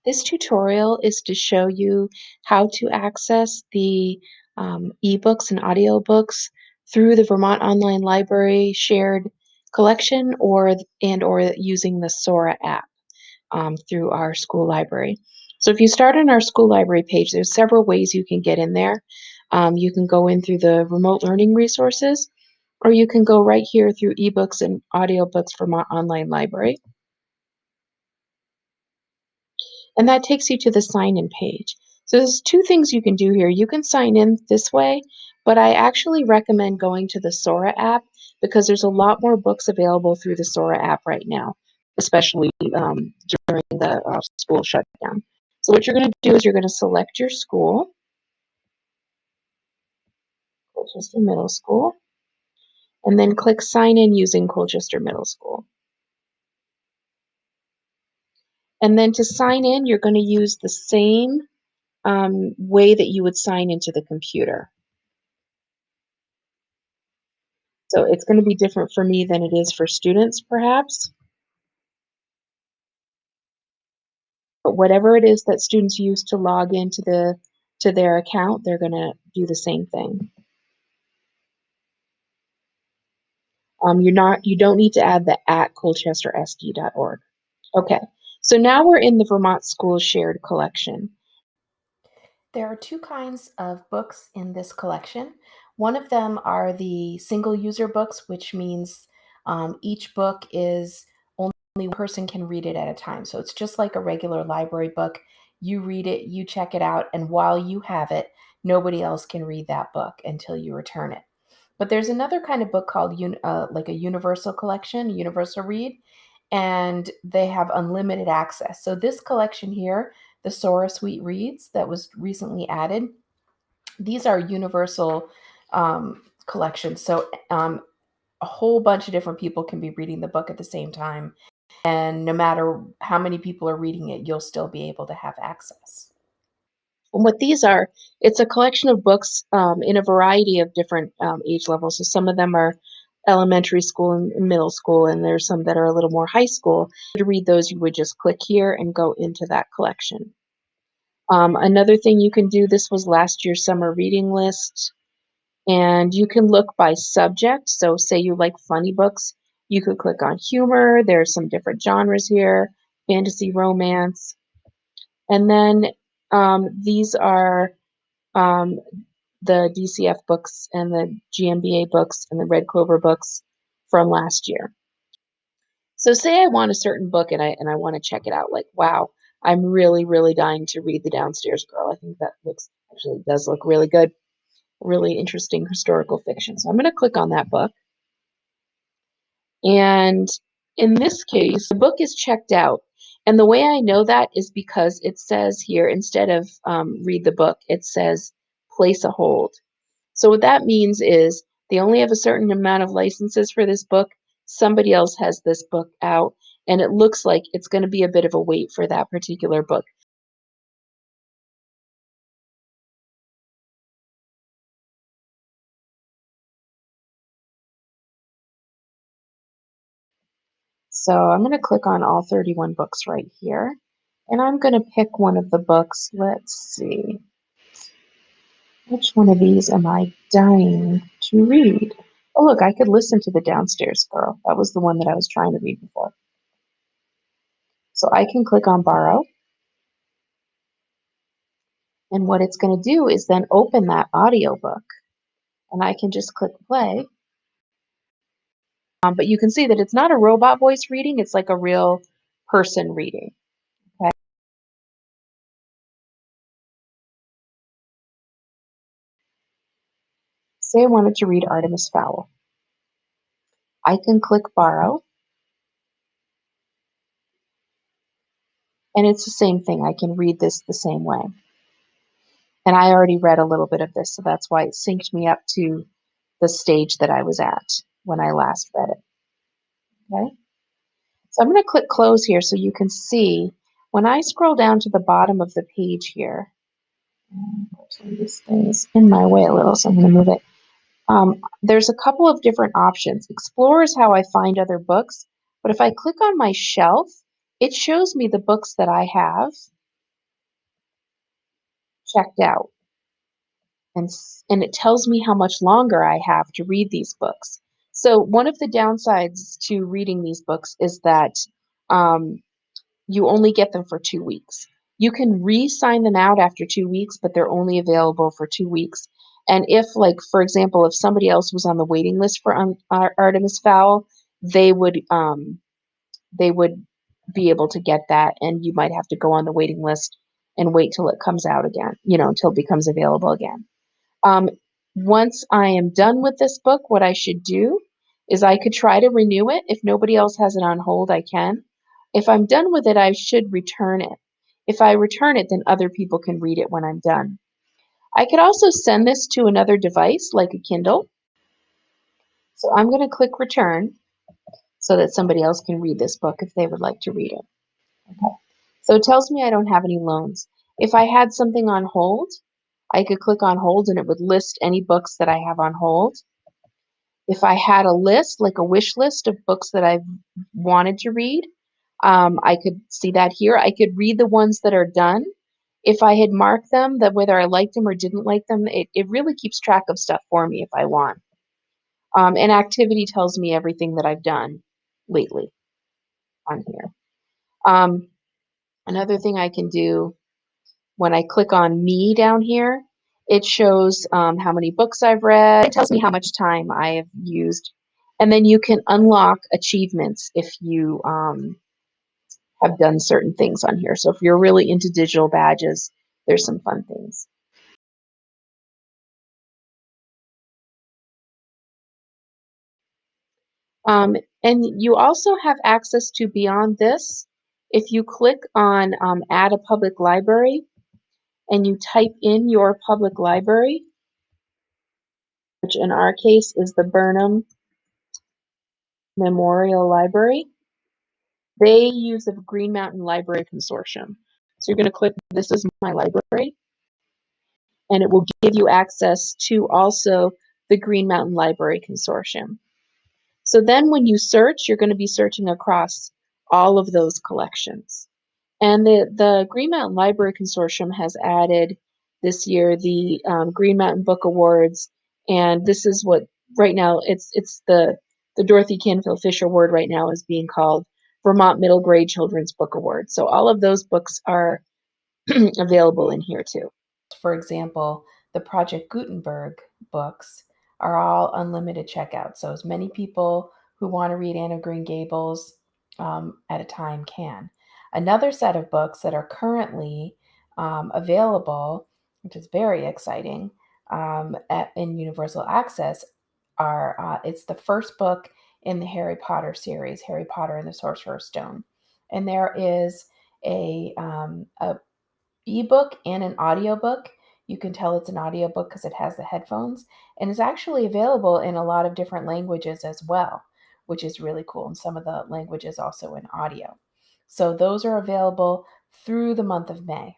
This tutorial is to show you how to access the ebooks and audiobooks through the Vermont Online Library shared collection or using the Sora app through our school library. So if you start on our school library page, there's several ways you can get in there. You can go in through the remote learning resources, or you can go right here through ebooks and audiobooks Vermont Online Library. And that takes you to the sign in page. So there's two things you can do here. You can sign in this way, but I actually recommend going to the Sora app because there's a lot more books available through the Sora app right now, especially during the school shutdown. So what you're going to do is you're going to select your school, Colchester Middle School, and then click sign in using Colchester Middle School. And then to sign in, you're going to use the same way that you would sign into the computer. So it's going to be different for me than it is for students, perhaps. But whatever it is that students use to log into their account, they're going to do the same thing. You don't need to add the at colchestersd.org. Okay, so now we're in the Vermont Schools Shared Collection. There are two kinds of books in this collection. One of them are the single user books, which means each book is only one person can read it at a time. So it's just like a regular library book. You read it, you check it out, and while you have it, nobody else can read that book until you return it. But there's another kind of book called like a universal collection, universal read, and they have unlimited access. So this collection here, the Sora Suite Reads that was recently added, these are universal collections. So a whole bunch of different people can be reading the book at the same time. And no matter how many people are reading it, you'll still be able to have access. And what these are, it's a collection of books in a variety of different age levels. So some of them are elementary school and middle school, and there's some that are a little more high school. To read those, you would just click here and go into that collection. Another thing you can do, this was last year's summer reading list, and you can look by subject. So say you like funny books, you could click on humor. There's some different genres here, fantasy, romance. And then these are um, the DCF books and the GMBA books and the Red Clover books from last year. So say I want a certain book and I want to check it out. Like, wow, I'm really, really dying to read The Downstairs Girl. I think that does look really good. Really interesting historical fiction. So I'm going to click on that book. And in this case, the book is checked out. And the way I know that is because it says here, instead of read the book, it says place a hold. So what that means is they only have a certain amount of licenses for this book. Somebody else has this book out, and it looks like it's going to be a bit of a wait for that particular book. So I'm going to click on all 31 books right here, and I'm going to pick one of the books. Let's see. Which one of these am I dying to read? Oh, look, I could listen to The Downstairs Girl. That was the one that I was trying to read before. So I can click on borrow. And what it's going to do is then open that audiobook. And I can just click play. But you can see that it's not a robot voice reading. It's like a real person reading. Okay. Say I wanted to read Artemis Fowl. I can click borrow. And it's the same thing. I can read this the same way. And I already read a little bit of this, so that's why it synced me up to the stage that I was at when I last read it. Okay. So I'm going to click close here so you can see when I scroll down to the bottom of the page here. This thing is in my way a little, so I'm going to move it. There's a couple of different options. Explore is how I find other books, but if I click on my shelf, it shows me the books that I have. checked out. And it tells me how much longer I have to read these books. So one of the downsides to reading these books is that um, you only get them for 2 weeks. You can re-sign them out after 2 weeks, but they're only available for 2 weeks. And if, like, for example, if somebody else was on the waiting list for Artemis Fowl, they would be able to get that, and you might have to go on the waiting list and wait till it comes out again, until it becomes available again. Um, Once I am done with this book, what I should do is I could try to renew it. If nobody else has it on hold, I can. If I'm done with it, I should return it. If I return it, then other people can read it when I'm done. I could also send this to another device like a Kindle. So I'm going to click return so that somebody else can read this book if they would like to read it. Okay. So it tells me I don't have any loans. If I had something on hold, I could click on hold and it would list any books that I have on hold. If I had a list, like a wish list of books that I've wanted to read, I could see that here. I could read the ones that are done. If I had marked them, that whether I liked them or didn't like them, it really keeps track of stuff for me if I want. And activity tells me everything that I've done lately on here. Another thing I can do when I click on me down here, it shows how many books I've read. It tells me how much time I have used. And then you can unlock achievements if you have done certain things on here. So if you're really into digital badges, there's some fun things. And you also have access to beyond this. If you click on add a public library and you type in your public library, which in our case is the Burnham Memorial Library, they use the Green Mountain Library Consortium. So you're going to click this is my library, and it will give you access to also the Green Mountain Library Consortium. So then when you search, you're going to be searching across all of those collections. And the Green Mountain Library Consortium has added this year the Green Mountain Book Awards, and this is what right now it's the Dorothy Canfield Fisher Award right now is being called Vermont Middle Grade Children's Book Award. So all of those books are available in here too. For example, the Project Gutenberg books are all unlimited checkout. So as many people who want to read Anne of Green Gables at a time can. Another set of books that are currently available, which is very exciting, in Universal Access are it's the first book in the Harry Potter series, Harry Potter and the Sorcerer's Stone. And there is a ebook and an audiobook. You can tell it's an audiobook because it has the headphones, and it's actually available in a lot of different languages as well, which is really cool. And some of the languages also in audio. So those are available through the month of May.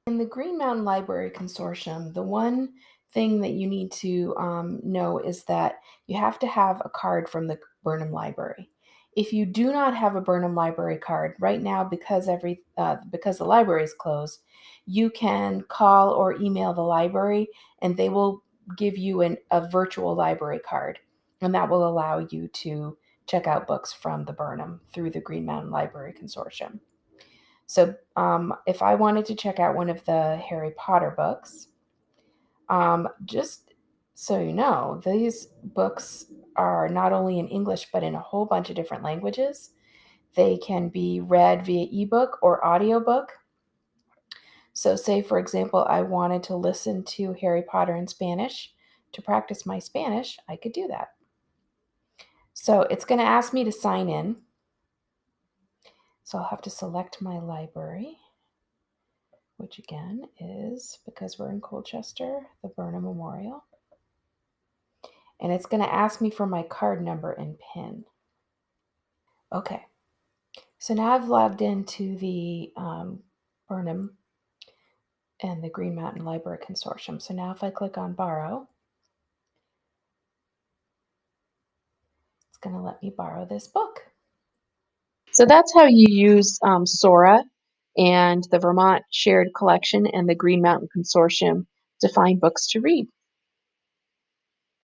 In the Green Mountain Library Consortium, the one thing that you need to know is that you have to have a card from the Burnham Library. If you do not have a Burnham Library card right now, because the library is closed, you can call or email the library, and they will give you a virtual library card, and that will allow you to check out books from the Burnham through the Green Mountain Library Consortium. So if I wanted to check out one of the Harry Potter books, just so you know, these books are not only in English, but in a whole bunch of different languages. They can be read via ebook or audiobook. So say, for example, I wanted to listen to Harry Potter in Spanish. To practice my Spanish, I could do that. So it's going to ask me to sign in. So I'll have to select my library, which again is, because we're in Colchester, the Burnham Memorial. And it's going to ask me for my card number and PIN. Okay, so now I've logged into the Burnham and the Green Mountain Library Consortium. So now if I click on borrow, it's going to let me borrow this book. So that's how you use Sora And the Vermont Shared Collection and the Green Mountain Consortium define books to read.